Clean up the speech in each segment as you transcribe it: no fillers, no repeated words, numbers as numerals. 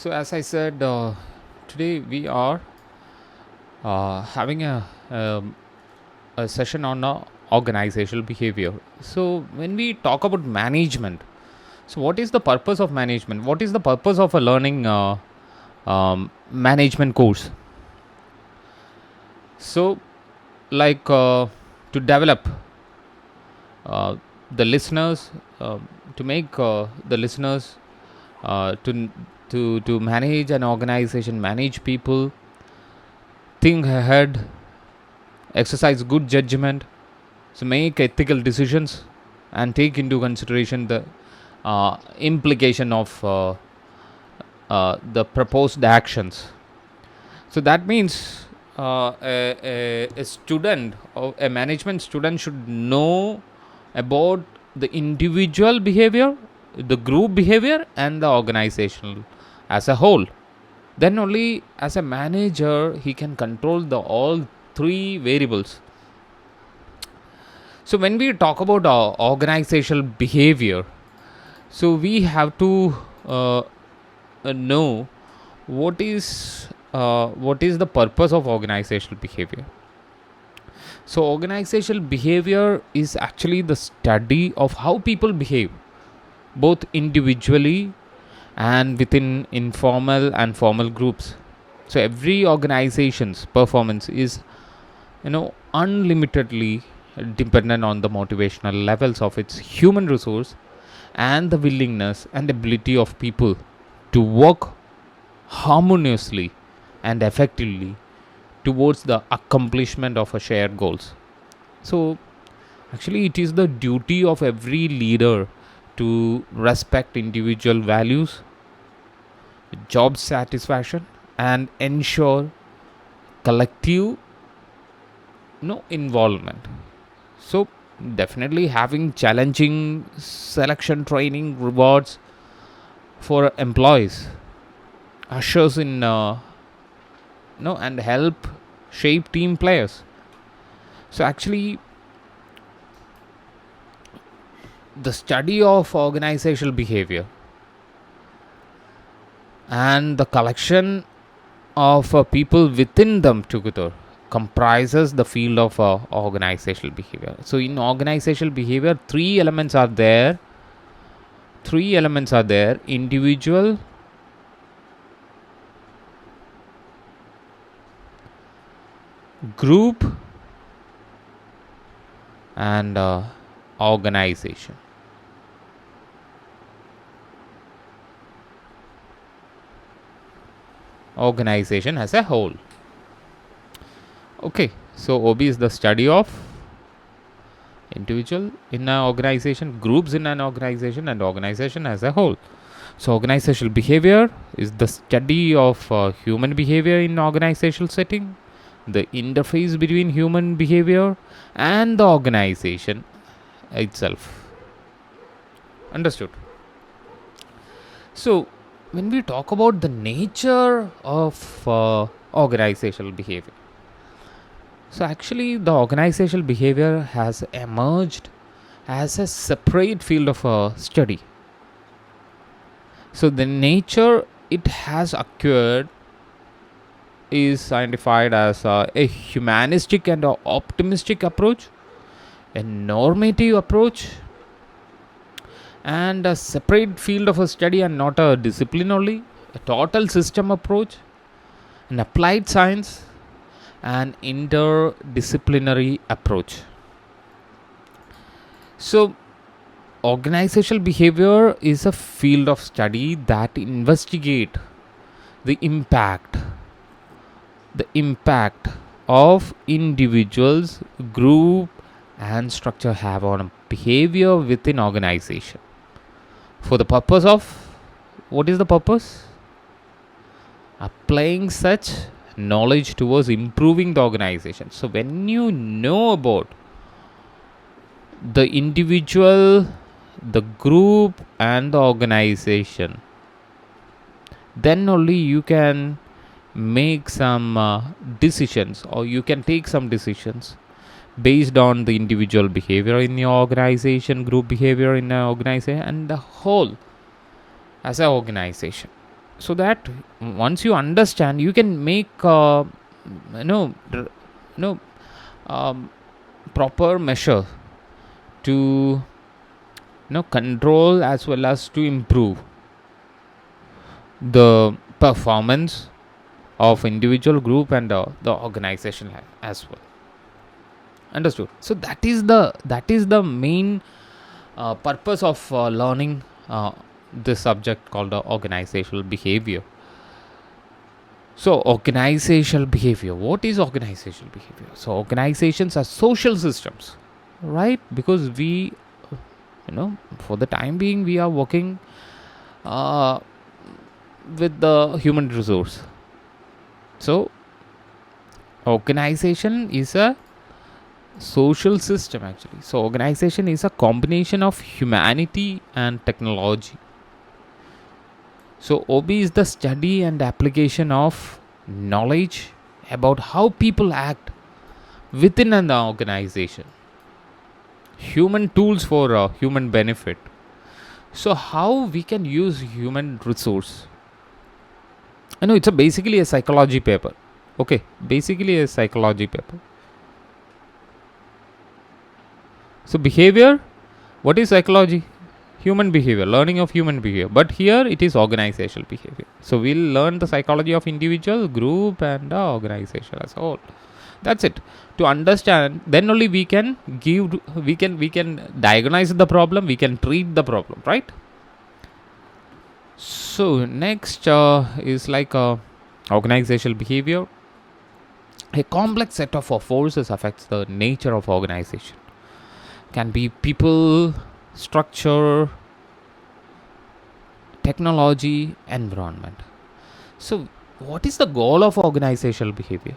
So, as I said, today we are having a session on organizational behavior. So, when we talk about management, so what is the purpose of management? What is the purpose of a learning management course? So, like to develop uh, the listeners, to make the listeners to manage an organization, manage people, think ahead, exercise good judgment, so make ethical decisions, and take into consideration the implication of the proposed actions. So that means a student or a management student should know about the individual behavior, the group behavior, and the organizational as a whole. Then only as a manager he can control the all three variables. So when we talk about organizational behavior, so we have to know what is the purpose of organizational behavior. So organizational behavior is actually the study of how people behave, both individually and within informal and formal groups. So every organization's performance is, unlimitedly dependent on the motivational levels of its human resource and the willingness and ability of people to work harmoniously and effectively towards the accomplishment of a shared goals. So actually it is the duty of every leader to respect individual values, job satisfaction, and ensure collective involvement. So definitely having challenging selection training rewards for employees ushers in and help shape team players. So actually the study of organizational behavior and the collection of people within them together comprises the field of organizational behavior. So in organizational behavior, three elements are there: individual, group, and organization. Organization as a whole. Okay, so OB is the study of individual in an organization, groups in an organization, and organization as a whole. So organizational behavior is the study of human behavior in organizational setting, the interface between human behavior and the organization itself. Understood? So when we talk about the nature of organizational behavior, so actually the organizational behavior has emerged as a separate field of study. So the nature it has acquired is identified as a humanistic and optimistic approach, a normative approach, and a separate field of a study and not a discipline only, a total system approach, an applied science, and interdisciplinary approach. So organizational behavior is a field of study that investigate the impact of individuals, group, and structure have on behavior within organization. For the purpose of, what is the purpose? Applying such knowledge towards improving the organization. So when you know about the individual, the group, and the organization, then only you can make some decisions, or you can take some decisions based on the individual behavior in your organization, group behavior in an organization, and the whole as an organization. so that once you understand, you can make you know you know um, proper measure to control as well as to improve the performance of individual, group, and the organization as well. Understood. So that is the main purpose of learning this subject called organizational behavior. So organizational behavior, what is organizational behavior? So organizations are social systems, right? Because we, for the time being, we are working uh, with the human resource. So organization is a social system actually. So organization is a combination of humanity and technology. So OB is the study and application of knowledge about how people act within an organization, human tools for human benefit. So how we can use human resource? I know it's basically a psychology paper. Okay, basically a psychology paper. So behavior, what is psychology? Human behavior, learning of human behavior. But here it is organizational behavior. So we'll learn the psychology of individual, group, and organization as a whole. That's it. To understand, then only we can we can diagnose the problem, we can treat the problem, right? So next is like organizational behavior. A complex set of forces affects the nature of organization. Can be people, structure, technology, environment. So what is the goal of organizational behavior?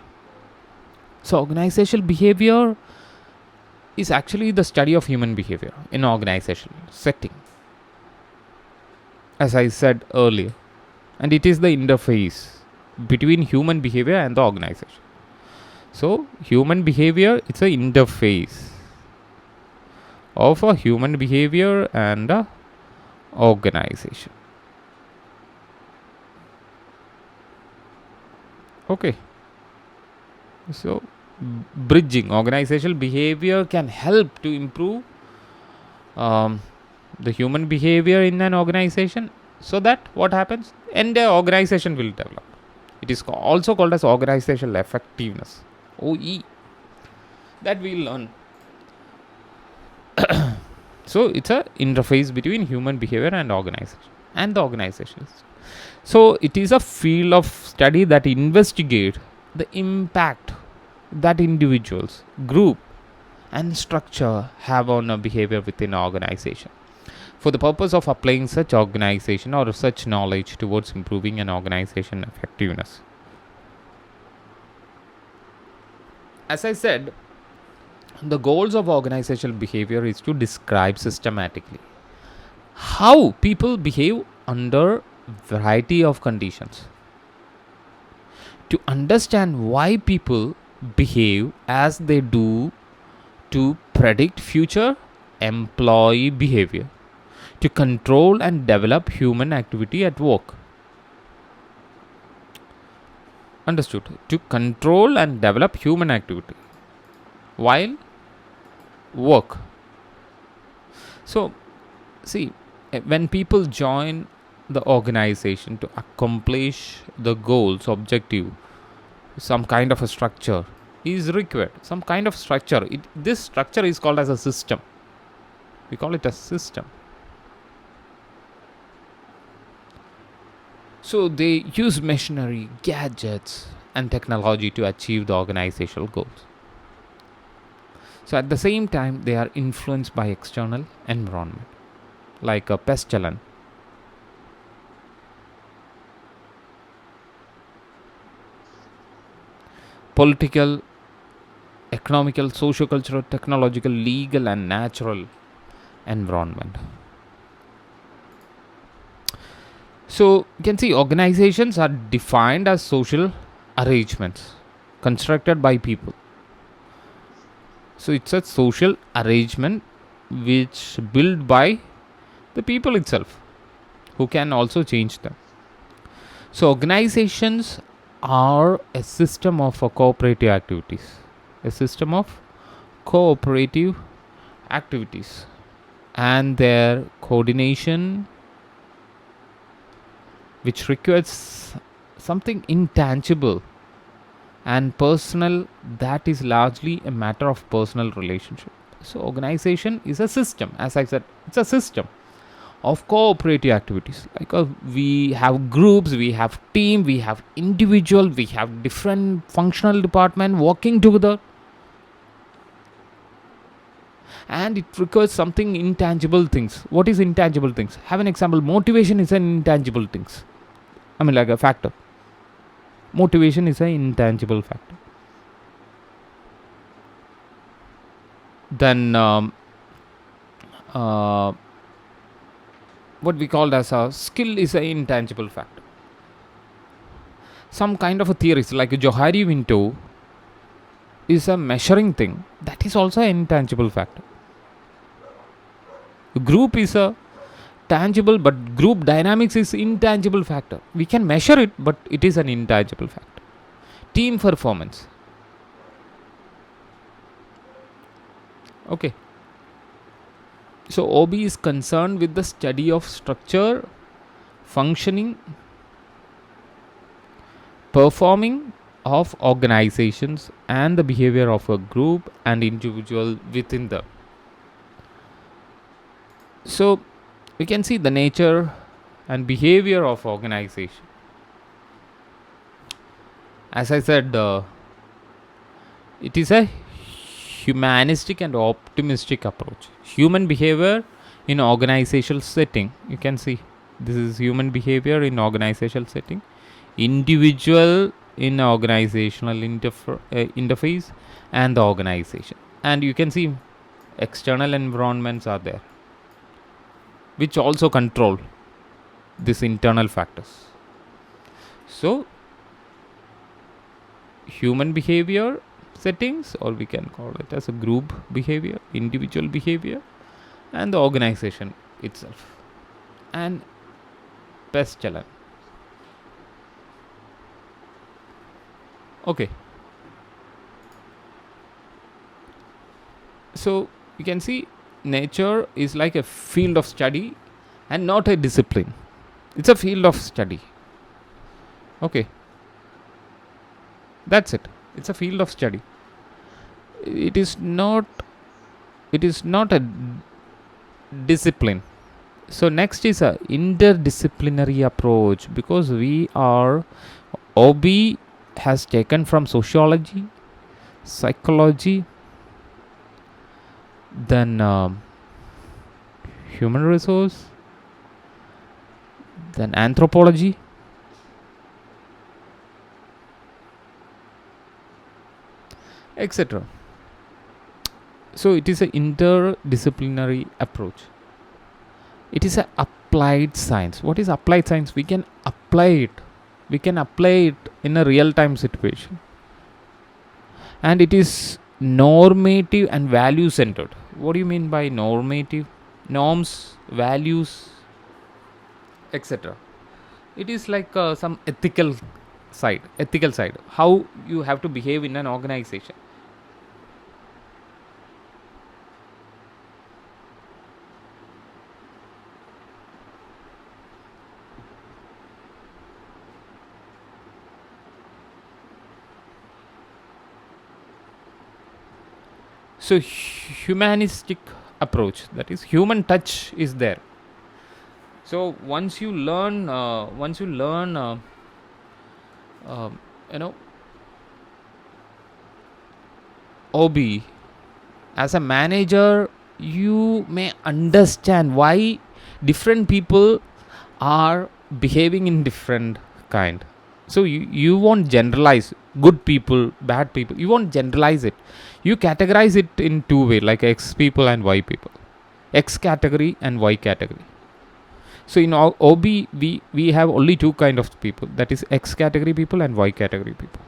So organizational behavior is actually the study of human behavior in organizational setting, as I said earlier, and it is the interface between human behavior and the organization. So human behavior, it's an interface of a human behavior and a organization. Okay, so bridging organizational behavior can help to improve um, the human behavior in an organization, so that what happens, and the organization will develop. It is also called as organizational effectiveness, OE, that we learn. So it's a interface between human behavior and organization and the organizations. So it is a field of study that investigate the impact that individuals, group, and structure have on a behavior within an organization, for the purpose of applying such organization or such knowledge towards improving an organization effectiveness. As I said, the goals of organizational behavior is to describe systematically how people behave under variety of conditions, to understand why people behave as they do, to predict future employee behavior, to control and develop human activity at work. Understood? To control and develop human activity while work. So, see, when people join the organization to accomplish the goals, objective, some kind of a structure is required. Some kind of structure. This structure is called as a system. We call it a system. So they use machinery, gadgets, and technology to achieve the organizational goals. So at the same time, they are influenced by external environment, like a pestilence, political, economical, socio-cultural, technological, legal, and natural environment. So you can see organizations are defined as social arrangements constructed by people. So it's a social arrangement which built by the people itself, who can also change them. So organizations are a system of cooperative activities, a system of cooperative activities, and their coordination, which requires something intangible and personal, that is largely a matter of personal relationship. So organization is a system, as I said, it's a system of cooperative activities. Like we have groups, we have team, we have individual, we have different functional department working together, and it requires something intangible things. What is intangible things? Have an example. Motivation is an intangible things. I mean, like a factor. Motivation is an intangible factor. Then uh, what we call as a skill is an intangible factor. Some kind of a theories like a Johari window is a measuring thing, that is also an intangible factor. Group is a tangible, but group dynamics is intangible factor. We can measure it, but it is an intangible factor. Team performance. Okay. So OB is concerned with the study of structure, functioning, performing of organizations, and the behavior of a group and individual within them. So we can see the nature and behavior of organization. As I said, it is a humanistic and optimistic approach. Human behavior in organizational setting. You can see this is human behavior in organizational setting. Individual in organizational interface and the organization. And you can see external environments are there, which also control these internal factors. So human behavior settings, or we can call it as a group behavior, individual behavior, and the organization itself, and pestilence. Okay, so you can see nature is like a field of study and not a discipline. It's a field of study. Okay, that's it. It's a field of study. It is not a discipline. So next is a interdisciplinary approach, because we are OB has taken from sociology, psychology, then human resource, then anthropology, etc. So it is an interdisciplinary approach. It is an applied science. What is applied science? We can apply it. We can apply it in a real-time situation. And it is normative and value-centered. What do you mean by normative? Norms, values, etc. It is like some ethical side. How you have to behave in an organization. So humanistic approach, that is human touch is there. So once you learn you know OB as a manager, you may understand why different people are behaving in different kind. So you won't generalize good people, bad people. You won't generalize it. You categorize it in two ways, like X people and Y people. X category and Y category. So in OB, we have only two kind of people. That is X category people and Y category people.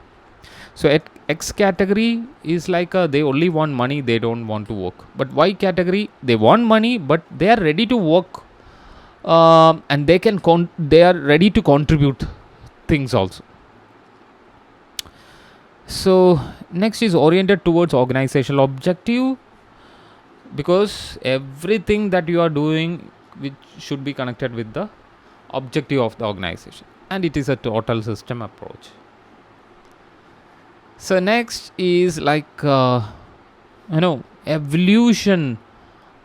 So at X category is like they only want money, they don't want to work. But Y category, they want money, but they are ready to work, and they are ready to contribute things also. So next is oriented towards organizational objective, because everything that you are doing which should be connected with the objective of the organization, and it is a total system approach. So next is like evolution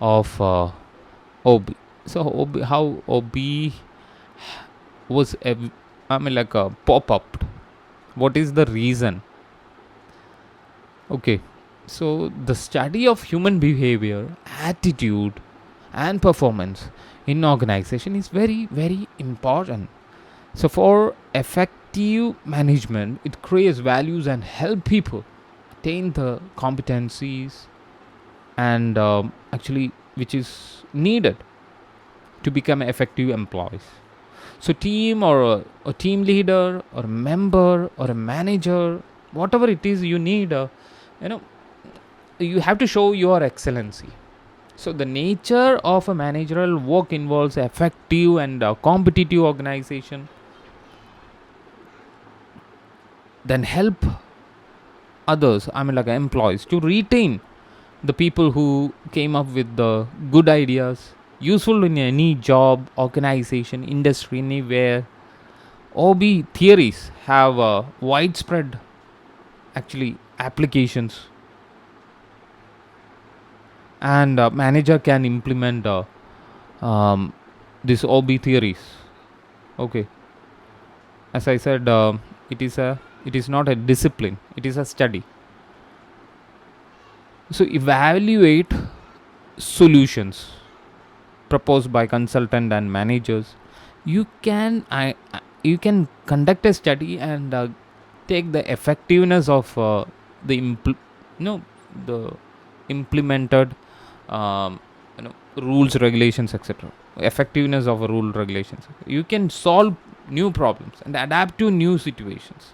of OB. So how OB was pop up. What is the reason? Okay, so the study of human behavior, attitude, and performance in organization is very very important. So for effective management, it creates values and help people attain the competencies and actually which is needed to become effective employees. So team or a team leader or a member or a manager, whatever it is you need, you know you have to show your excellency. So the nature of a managerial work involves effective and competitive organization, then help others, employees, to retain the people who came up with the good ideas, useful in any job, organization, industry, anywhere. OB theories have widespread actually applications, and manager can implement this OB theories. Okay, as I said, it is not a discipline; it is a study. So evaluate solutions proposed by consultant and managers. You can conduct a study and take the effectiveness of the the implemented rules, regulations, etc. Effectiveness of a rule, regulations. You can solve new problems and adapt to new situations.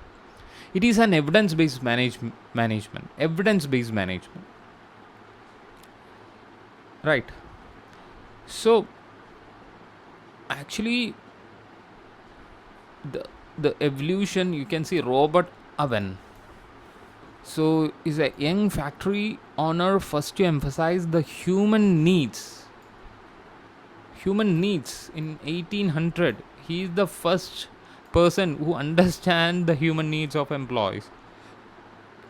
It is an evidence-based management. Evidence-based management, right? So actually, the evolution, you can see Robert Owen. So is a young factory owner first to emphasize the human needs in 1800. He is the first person who understand the human needs of employees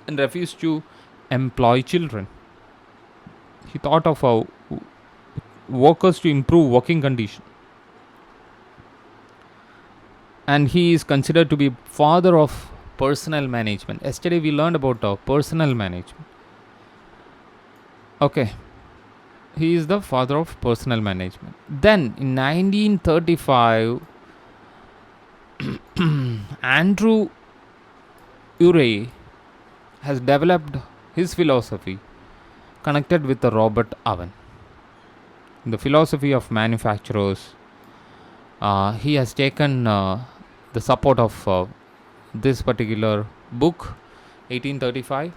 and refused to employ children. He thought of workers to improve working condition, and he is considered to be father of personal management. Yesterday we learned about personal management. Okay, he is the father of personal management. Then in 1935, Andrew Urey has developed his philosophy connected with the Robert Owen. The philosophy of manufacturers, he has taken the support of this particular book, 1835,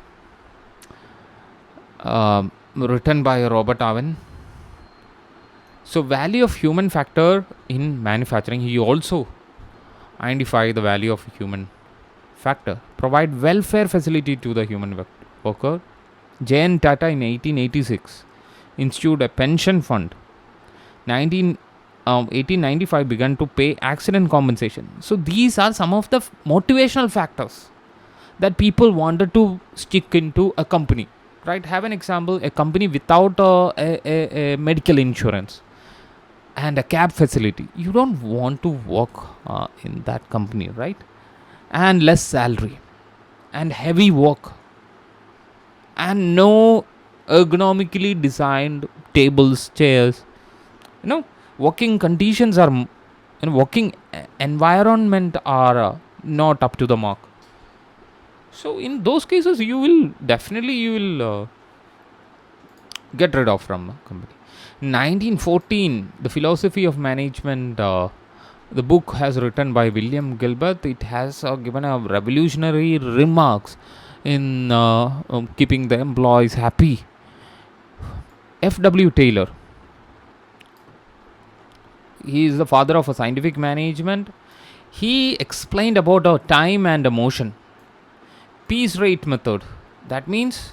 written by Robert Owen. So value of human factor in manufacturing, he also identified the value of human factor, provide welfare facility to the human worker. J.N. Tata in 1886 instituted a pension fund. 1895 began to pay accident compensation. So these are some of the motivational factors that people wanted to stick into a company, right? Have an example: a company without a medical insurance and a cab facility. You don't want to work in that company, right? And less salary and heavy work and no ergonomically designed tables, chairs. Working conditions are, working environment are not up to the mark. So in those cases, you will get rid of from a company. 1914, the philosophy of management. The book has written by William Gilbert. It has given a revolutionary remarks in keeping the employees happy. F.W. Taylor, he is the father of a scientific management. He explained about our time and emotion. Piece rate method. That means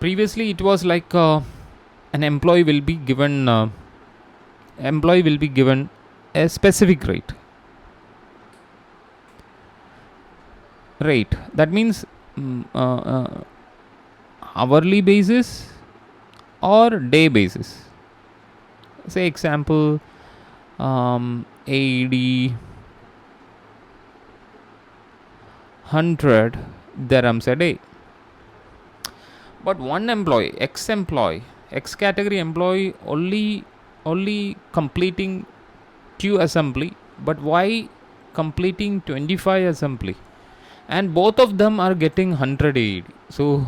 previously it was like an employee will be given a specific rate. That means mm, uh, uh, hourly basis or day basis. Say example, 80, 100 dirhams a day. But one employee, ex category employee, only completing 2 assembly. But why completing 25 assembly? And both of them are getting 100 AED. So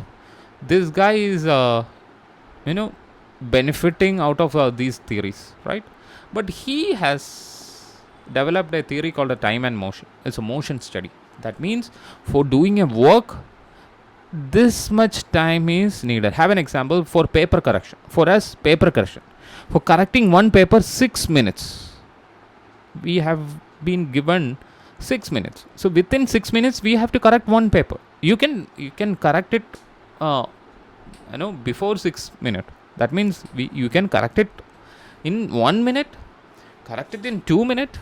this guy is you know benefiting out of these theories, right? But he has developed a theory called a time and motion. It's a motion study. That means for doing a work, this much time is needed. Have an example for paper correction. For us, paper correction. For correcting one paper, 6 minutes. We have been given 6 minutes. So within 6 minutes, we have to correct one paper. You can correct it, uh, before 6 minutes. That means you can correct it in 1 minute, correct it in 2 minutes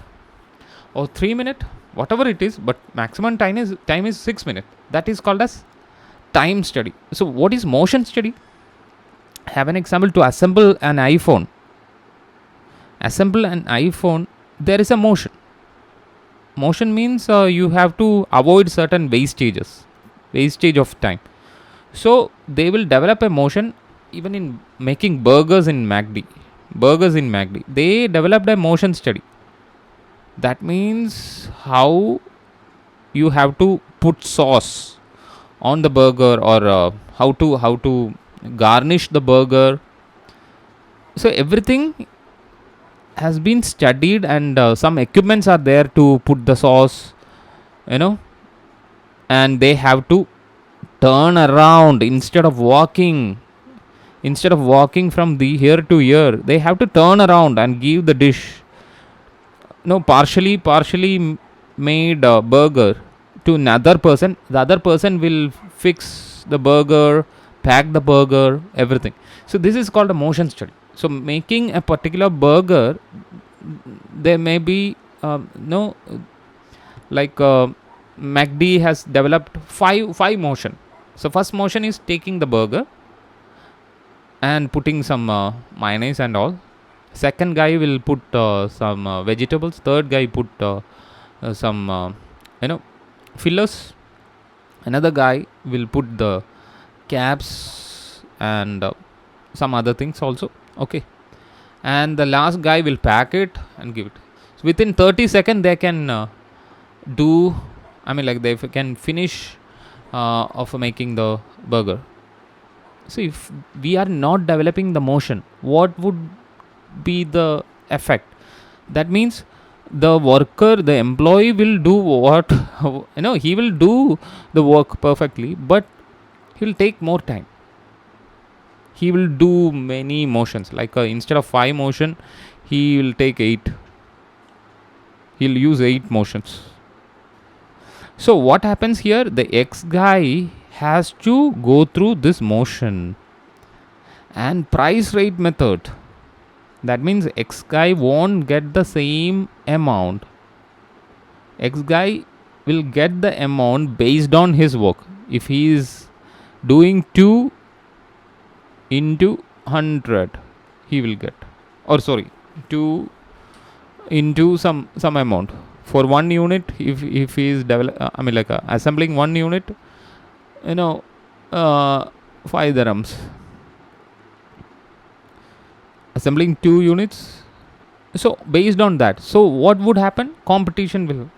or 3 minutes, whatever it is. But maximum time is 6 minutes. That is called as time study. So what is motion study? Have an example to assemble an iPhone. Assemble an iPhone. There is a motion. Motion means you have to avoid certain wastage of time. So they will develop a motion even in making burgers in MacD. They developed a motion study. That means how you have to put sauce on the burger, or how to garnish the burger. So everything has been studied, and some equipments are there to put the sauce, you know and they have to turn around instead of walking from the here to here. They have to turn around and give the dish, partially made burger to another person. The other person will fix the burger, pack the burger, everything. So this is called a motion study. So making a particular burger, there may be no like MacD has developed five motion. So first motion is taking the burger and putting some mayonnaise and all. Second guy will put some vegetables. Third guy put some fillers. Another guy will put the caps and some other things also. Okay, and the last guy will pack it and give it. So within 30 seconds they can do. I mean, like, they can finish of making the burger. So if we are not developing the motion, what would be the effect? That means the employee will do what he will do the work perfectly, but he will take more time. He will do many motions, like instead of 5 motion, he will take 8. He'll use 8 motions. So what happens here? The X guy has to go through this motion. And price rate method. That means X guy won't get the same amount. X guy will get the amount based on his work. If he is doing 2 into 100, he will get, or sorry, 2 into some amount. For 1 unit, if he is assembling 1 unit, 5 dirhams. Assembling 2 units. So based on that, so what would happen? Competition will,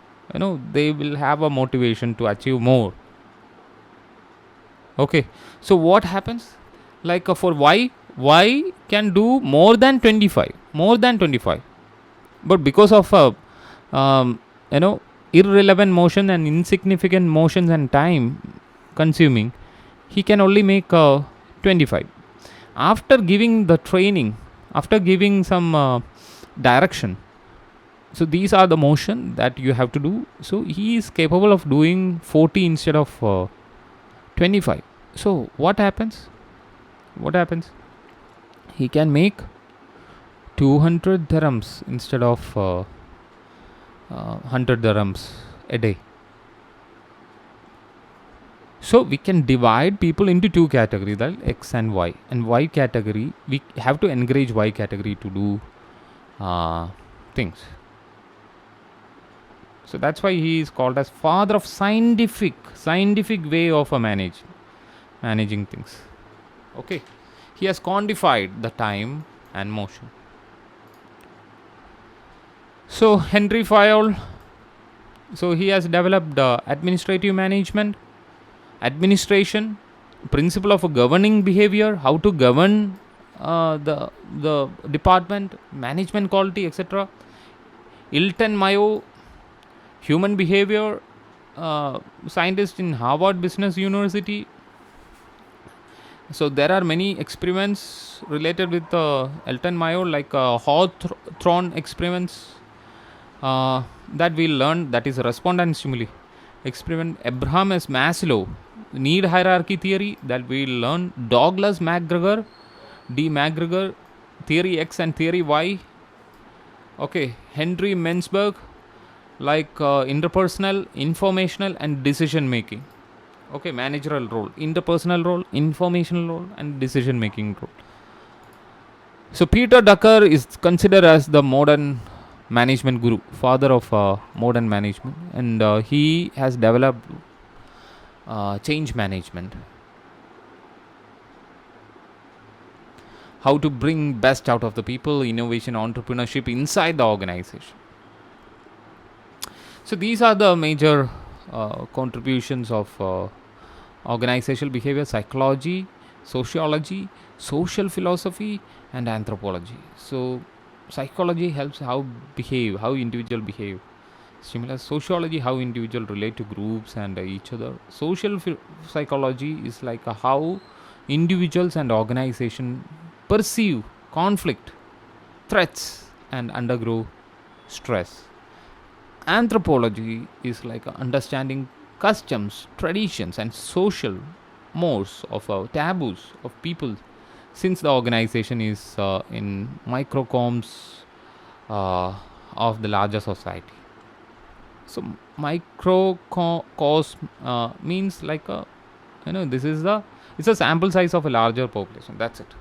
they will have a motivation to achieve more. Okay, so what happens? Like for y can do more than 25, but because of irrelevant motion and insignificant motions and time consuming, he can only make 25. After giving the training, after giving some direction, So these are the motion that you have to do. So he is capable of doing 40 instead of 25. So what happens, he can make 200 dirhams instead of 100 dirhams a day. So we can divide people into two categories, that X and Y. And Y category, we have to encourage Y category to do things. So that's why he is called as father of scientific way of managing things. Okay, he has quantified the time and motion. So Henry Fayol, so he has developed administrative management, administration, principle of a governing behavior, how to govern the department, management quality, etc. Hilton Mayo, human behavior scientist in Harvard Business University. So there are many experiments related with Elton Mayo, like Hawthorne experiments that we learned, that is respond and stimuli experiment. Abraham S. Maslow need hierarchy theory, that we learn. Douglas McGregor, D. McGregor, theory X and theory Y. Okay, Henry Mensberg, like interpersonal, informational, and decision making. Okay, managerial role, interpersonal role, informational role, and decision making role. So Peter Drucker is considered as the modern management guru, father of modern management, and he has developed change management, how to bring best out of the people, innovation, entrepreneurship inside the organization. So these are the major contributions of organizational behavior: psychology, sociology, social philosophy, and anthropology. So psychology helps how individual behave. Stimulus. Sociology, how individual relate to groups and each other. Psychology is like how individuals and organization perceive conflict, threats, and undergo stress. Anthropology is like understanding customs, traditions, and social mores of taboos of people, since the organization is in microcosms of the larger society. So microcosm means like this is it's a sample size of a larger population. That's it.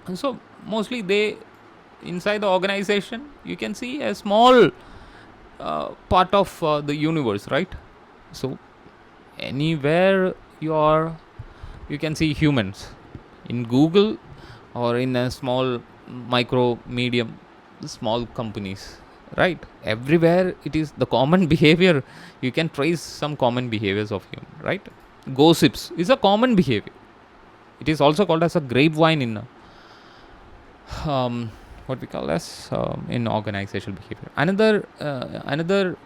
And so mostly they inside the organization you can see a small part of the universe, right? So anywhere you can see humans in Google or in a small micro medium small companies, right? Everywhere it is the common behavior. You can trace some common behaviors of human, right? Gossips is a common behavior. It is also called as a grapevine in what we call as in organizational behavior. Another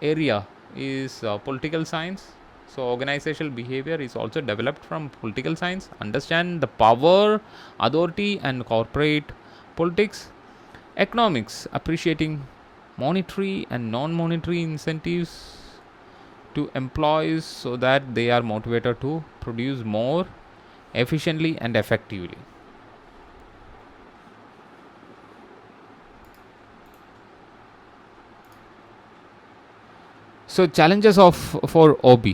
area is political science. So organizational behavior is also developed from political science. Understand the power, authority, and corporate politics. Economics, appreciating monetary and non-monetary incentives to employees so that they are motivated to produce more efficiently and effectively. So challenges of for OB,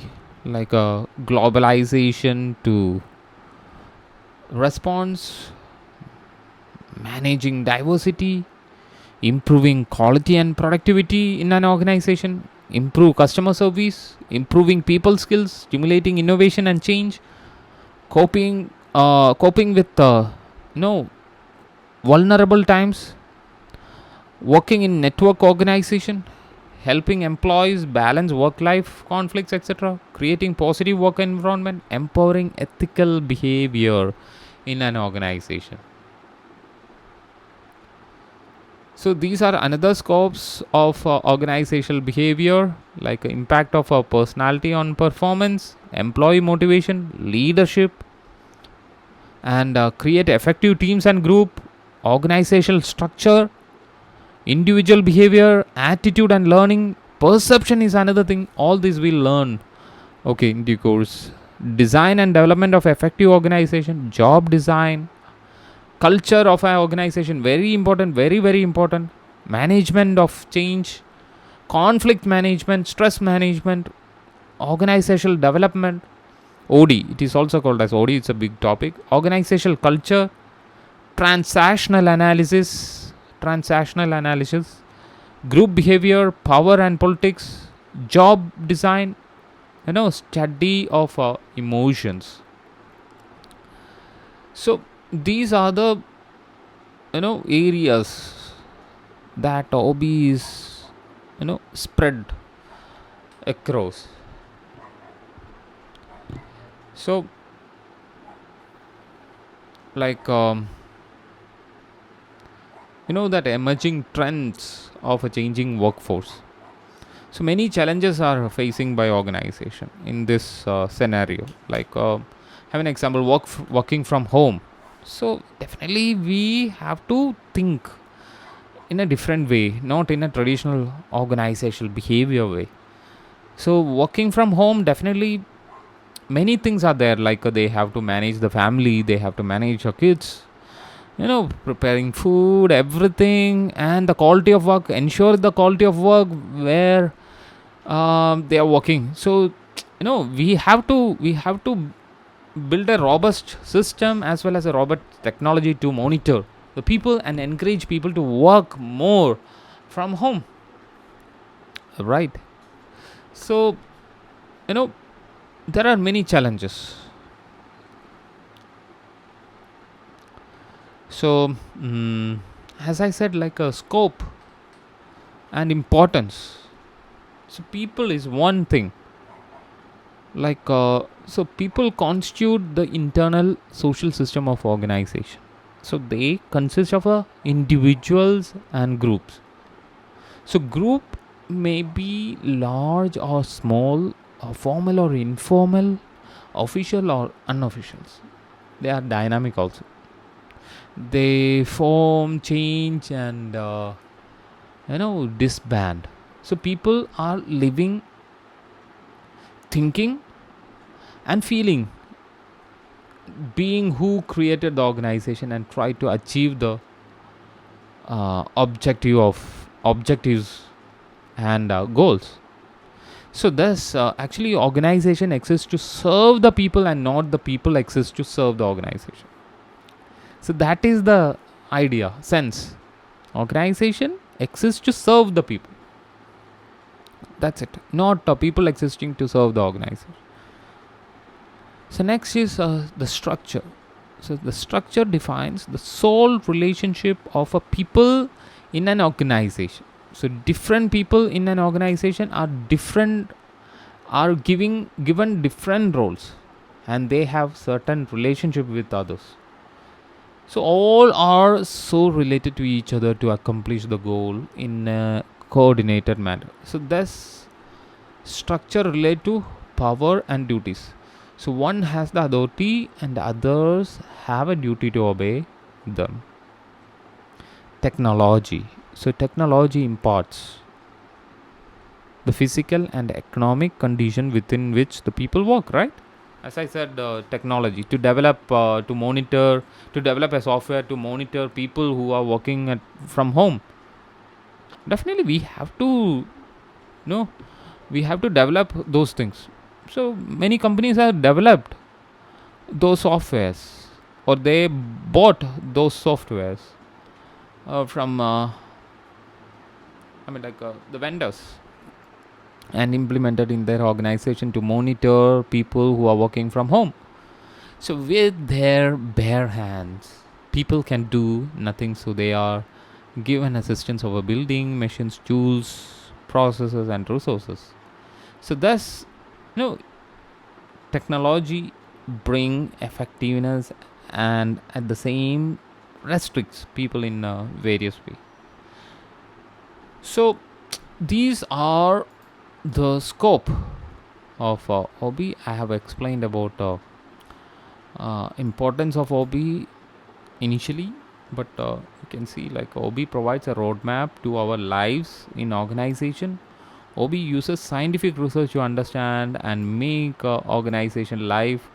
like globalization to response, managing diversity, improving quality and productivity in an organization, improve customer service, improving people skills, stimulating innovation and change, coping with vulnerable times, working in network organization, helping employees balance work life conflicts, etc., creating positive work environment, empowering ethical behavior in an organization. So these are another scopes of organizational behavior, like impact of personality on performance, employee motivation, leadership, and create effective teams and group, organizational structure, Individual behavior, attitude and learning, perception is another thing. All this we learn, okay, in the course. Design and development of effective organization, job design, culture of an organization, very important, very very important. Management of change, conflict management, stress management, organizational development, OD, it is also called as OD, it's a big topic. Organizational culture, transactional analysis, group behavior, power and politics, job design, study of emotions. So these are the areas that OB is spread across. So like that emerging trends of a changing workforce. So many challenges are facing by organization in this scenario. Like have an example, working from home. So definitely we have to think in a different way, not in a traditional organizational behavior way. So working from home, definitely many things are there. Like they have to manage the family, they have to manage your kids, preparing food, everything, and the quality of work, ensure the quality of work where they are working. So we have to build a robust system as well as a robust technology to monitor the people and encourage people to work more from home, right? So you know there are many challenges. So as I said, like a scope and importance. So people is one thing. Like so people constitute the internal social system of organization. So they consist of individuals and groups. So group may be large or small, or formal or informal, official or unofficials. They are dynamic also. They form, change, and disband. So people are living, thinking, and feeling, being who created the organization and try to achieve the objectives and goals. So thus actually organization exists to serve the people and not the people exist to serve the organization. So that is the idea, sense. Organization exists to serve the people. That's it. Not people existing to serve the organization. So next is the structure. So the structure defines the sole relationship of a people in an organization. So different people in an organization are different, are given different roles, and they have certain relationship with others. So all are so related to each other to accomplish the goal in a coordinated manner. So this structure relate to power and duties. So one has the authority and others have a duty to obey them. Technology. So technology imparts the physical and economic condition within which the people work, right? As I said, technology to develop, to monitor, to develop a software to monitor people who are working from home. Definitely, know, we have to develop those things. So many companies have developed those softwares, or they bought those softwares from, the vendors, and implemented in their organization to monitor people who are working from home. So with their bare hands, people can do nothing. So they are given assistance over building, machines, tools, processes, and resources. So thus, you know, technology bring effectiveness and at the same restricts people in various way. So these are the scope of OB. I have explained about importance of OB initially, But you can see like OB provides a roadmap to our lives in organization. OB uses scientific research to understand and make organization life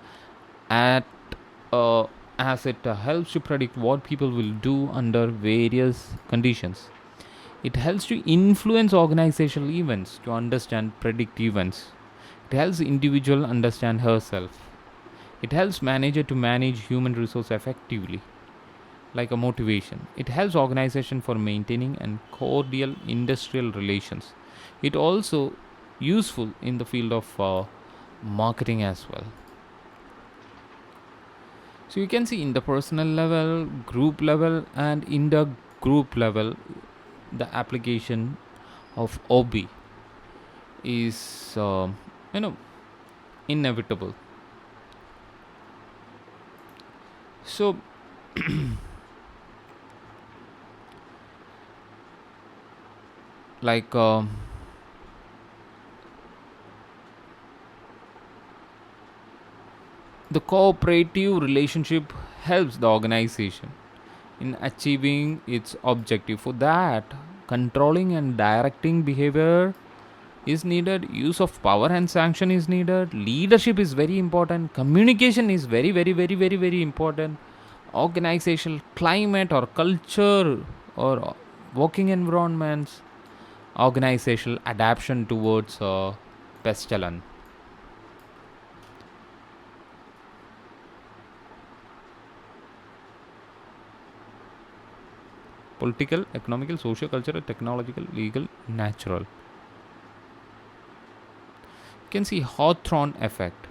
at uh, as it helps to predict what people will do under various conditions. It helps to influence organizational events to understand predict events. It helps the individual understand herself. It helps manager to manage human resource effectively, like a motivation. It helps organization for maintaining and cordial industrial relations. It also useful in the field of marketing as well. So you can see in the personal level, group level, and in the group level, the application of OB is you know inevitable. So like the cooperative relationship helps the organization in achieving its objective. For that, controlling and directing behavior is needed, use of power and sanction is needed, leadership is very important, communication is very important, organizational climate or culture or working environments, organizational adaptation towards pestilence. Political, economical, social, cultural, technological, legal, natural. You can see Hawthorne effect.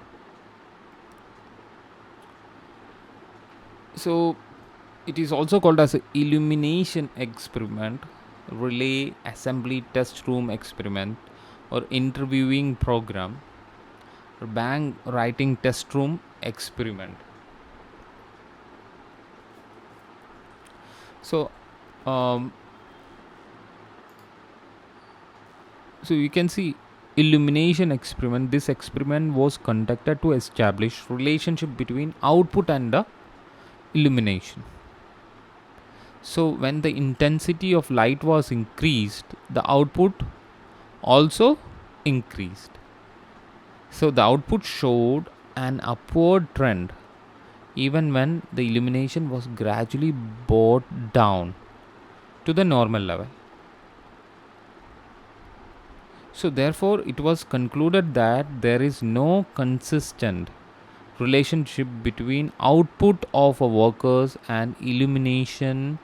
So it is also called as a illumination experiment, relay assembly test room experiment, or interviewing program, or bank writing test room experiment. So um, so you can see illumination experiment. This experiment was conducted to establish relationship between output and the illumination. So when the intensity of light was increased, the output also increased. So the output showed an upward trend even when the illumination was gradually brought down to the normal level. So therefore it was concluded that there is no consistent relationship between output of a workers and illumination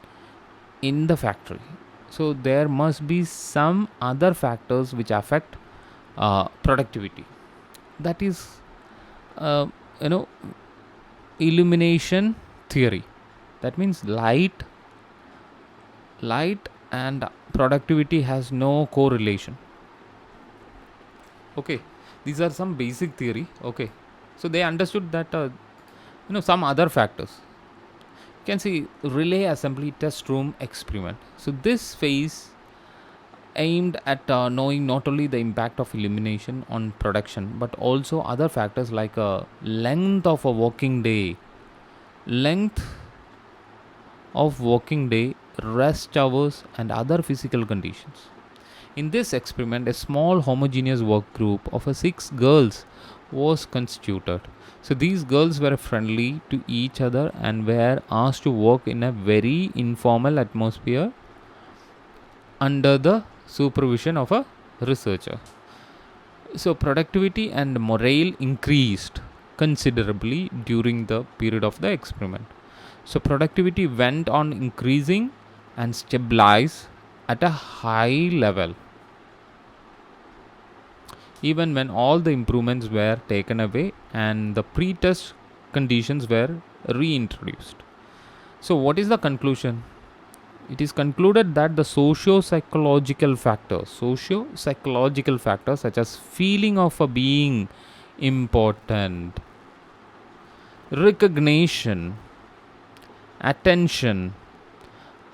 in the factory. So there must be some other factors which affect productivity. That is, uh, you know, illumination theory. That means light and productivity has no correlation. Okay, these are some basic theory. Okay, so they understood that some other factors. You can see relay assembly test room experiment. So this phase aimed at knowing not only the impact of illumination on production but also other factors like length of a working day, length of working day, rest hours, and other physical conditions. In this experiment, a small homogeneous work group of 6 girls was constituted. So these girls were friendly to each other and were asked to work in a very informal atmosphere under the supervision of a researcher. So productivity and morale increased considerably during the period of the experiment. So productivity went on increasing and stabilized at a high level even when all the improvements were taken away and the pre-test conditions were reintroduced. So what is the conclusion? It is concluded that the socio-psychological factors such as feeling of a being important, recognition, attention,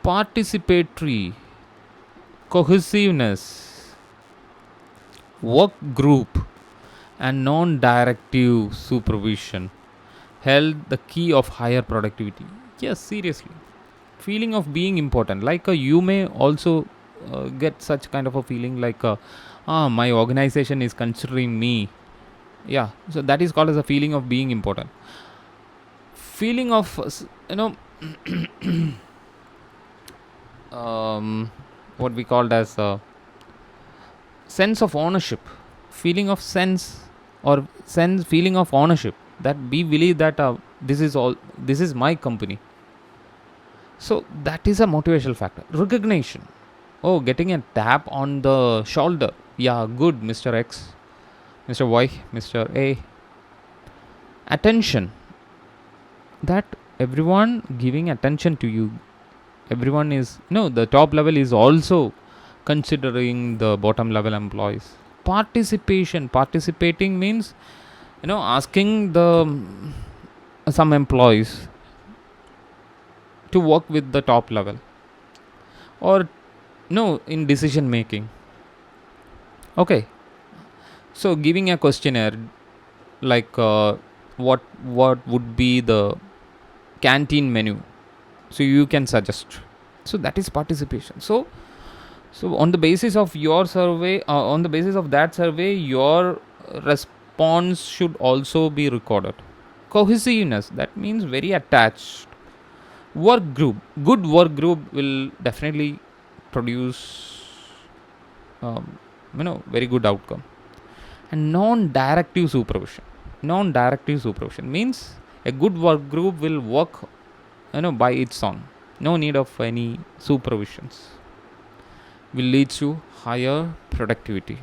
participatory, cohesiveness, work group, and non-directive supervision held the key of higher productivity. Yes, seriously. feeling of being important. Like you may also get such kind of a feeling like my organization is considering me. Yeah, so that is called as a feeling of being important. Feeling of um, what we called as a sense of ownership, feeling of sense or sense feeling of ownership, that we believe that this is my company. So that is a motivational factor. Recognition, oh, getting a tap on the shoulder, yeah, good, Mr. X, Mr. Y, Mr. A. Attention, that everyone giving attention to you, everyone is, the top level is also considering the bottom level employees. Participation, participating means, asking the some employees to work with the top level, or no, in decision making. Okay, so giving a questionnaire like what would be the canteen menu, so you can suggest. So that is participation. So on the basis of your survey, on the basis of that survey, your response should also be recorded. Cohesiveness, that means very attached. Work group, good work group will definitely produce very good outcome. And non-directive supervision, non-directive supervision means a good work group will work by its own, no need of any supervisions, will lead to higher productivity.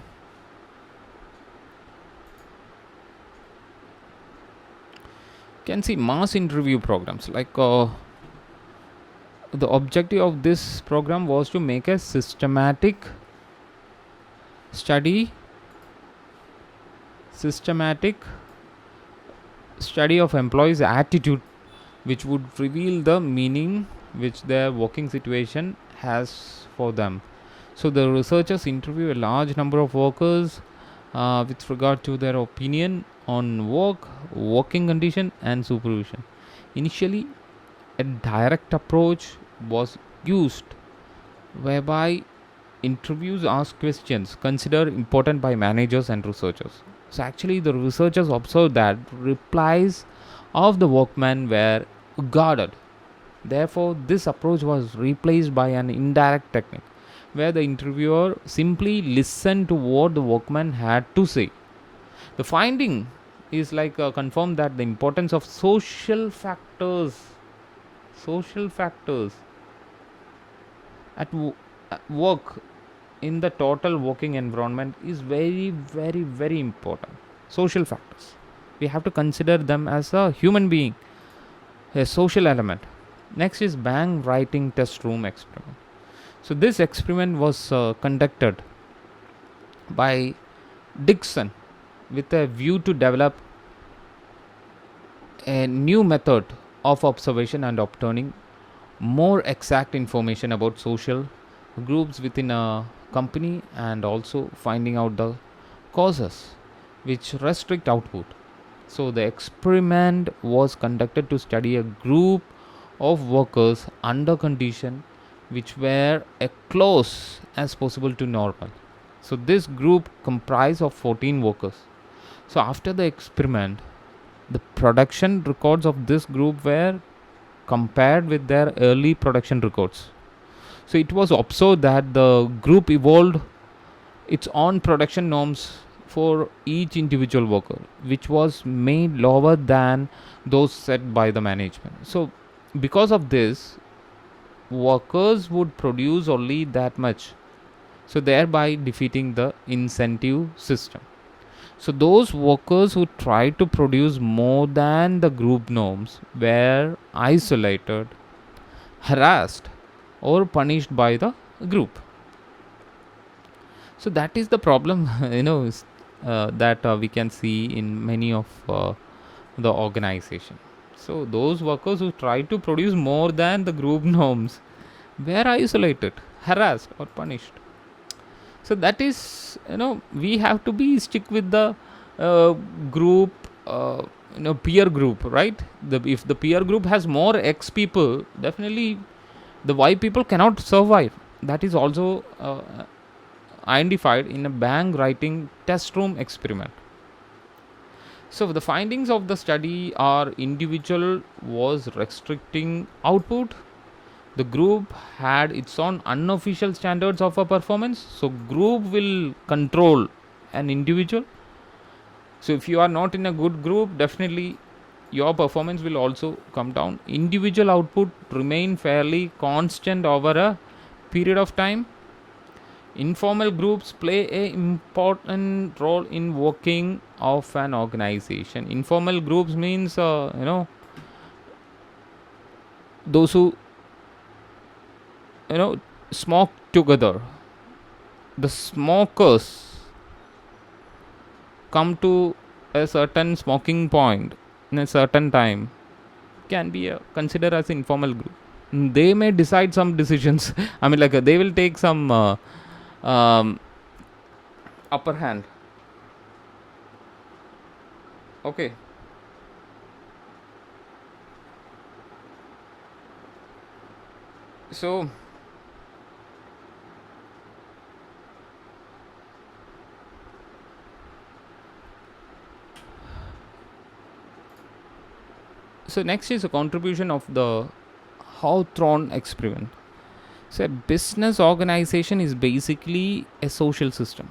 You can see mass interview programs like the objective of this program was to make a study systematic study of employees attitude, which would reveal the meaning which their working situation has for them. So the researchers interview a large number of workers with regard to their opinion on work, working condition, and supervision. Initially, a direct approach was used, whereby interviews ask questions considered important by managers and researchers. So actually, the researchers observed that replies of the workmen were guarded. Therefore, this approach was replaced by an indirect technique, where the interviewer simply listened to what the workman had to say. The finding is like confirmed that the importance of social factors at work in the total working environment is very, very, very important. Social factors, we have to consider them as a human being, a social element. Next is bang writing test room experiment. So this experiment was conducted by Dixon with a view to develop a new method of observation and obtaining more exact information about social groups within a company, and also finding out the causes which restrict output. So the experiment was conducted to study a group of workers under conditions which were as close as possible to normal. So this group comprised of 14 workers. So after the experiment, the production records of this group were compared with their early production records. So it was observed that the group evolved its own production norms for each individual worker, which was made lower than those set by the management. So because of this, workers would produce only that much, so thereby defeating the incentive system. So those workers who tried to produce more than the group norms were isolated, harassed, or punished by the group. So that is the problem, that we can see in many of the organization. So those workers who tried to produce more than the group norms were isolated, harassed, or punished. So that is, we have to be stick with the group, peer group, right? If the peer group has more X people, definitely The why people cannot survive, that is also identified in a bank writing test room experiment. So the findings of the study are individual was restricting output. The group had its own unofficial standards of a performance. So group will control an individual. So if you are not in a good group, definitely your performance will also come down. Individual output remain fairly constant over a period of time. Informal groups play a important role in working of an organization. Informal groups means those who smoke together. The smokers come to a certain smoking point in a certain time, can be considered as informal group. They may decide some decisions. I mean, like they will take some um, upper hand. Okay. So next is a contribution of the Hawthorne experiment. So a business organization is basically a social system.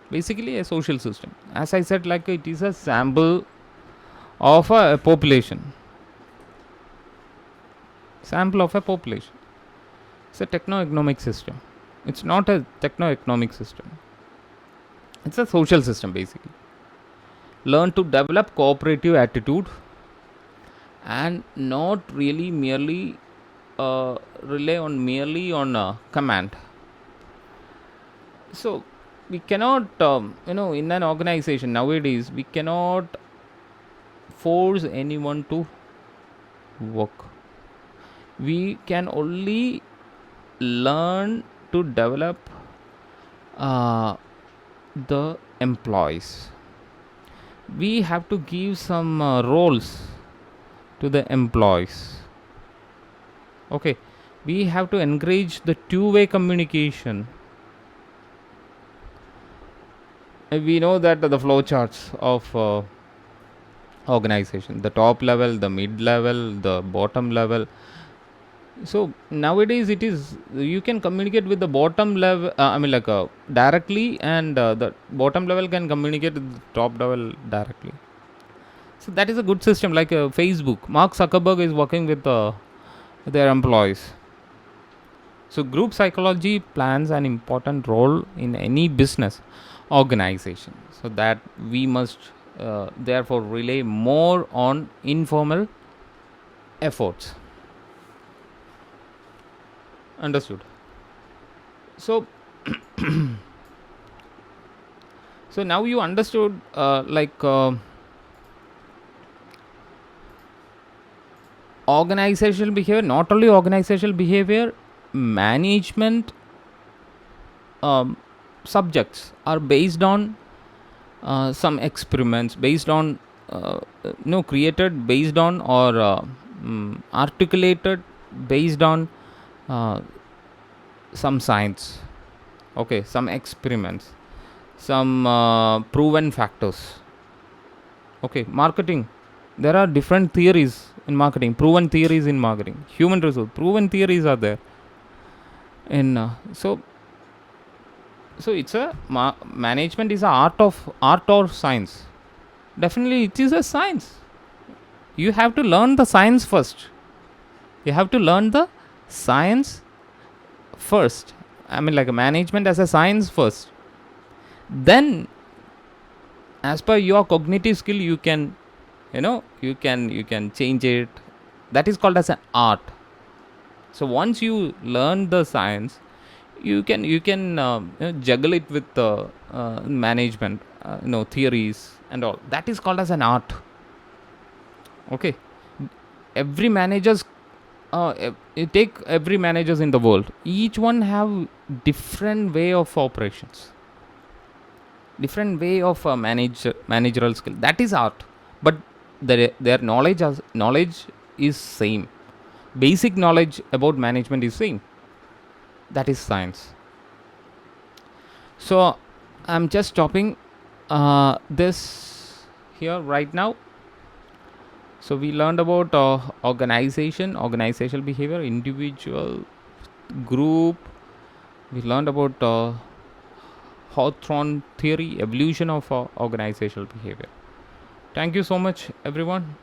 Basically a social system. As I said, like it is a sample of a population. Sample of a population. It's a techno-economic system. It's not a techno-economic system. It's a social system basically. Learn to develop cooperative attitude and not really merely rely on merely on command. So we cannot in an organization nowadays we cannot force anyone to work. We can only learn to develop the employees. We have to give some roles to the employees. Okay, we have to encourage the two-way communication. We know that the flow charts of organization, the top level, the mid level, the bottom level. So nowadays it is you can communicate with the bottom level. Directly, and the bottom level can communicate with the top level directly. So that is a good system. Like Facebook, Mark Zuckerberg is working with their employees. So group psychology plans an important role in any business organization. So that we must therefore rely more on informal efforts. Understood. So so now you understood organizational behavior. Not only organizational behavior, management subjects are based on some experiments, based on created based on or articulated based on some science. Okay, some experiments, some proven factors. Okay, marketing, there are different theories in marketing, proven theories in marketing. Human resource, proven theories are there in so it's a management is a art or science. Definitely it is a science. You have to learn the science first. You have to learn the science first. I mean, like a management as a science first. Then, as per your cognitive skill, you can, you can change it. That is called as an art. So once you learn the science, you can juggle it with the management, theories and all. That is called as an art. Okay, every managers you take every managers in the world, each one have different way of operations, different way of managerial skill. That is art, but their knowledge is same. basic knowledge about management is same. That is science. So I'm just stopping this here right now. So we learned about organizational behavior, individual, group. We learned about Hawthorne theory, evolution of organizational behavior. Thank you so much, everyone.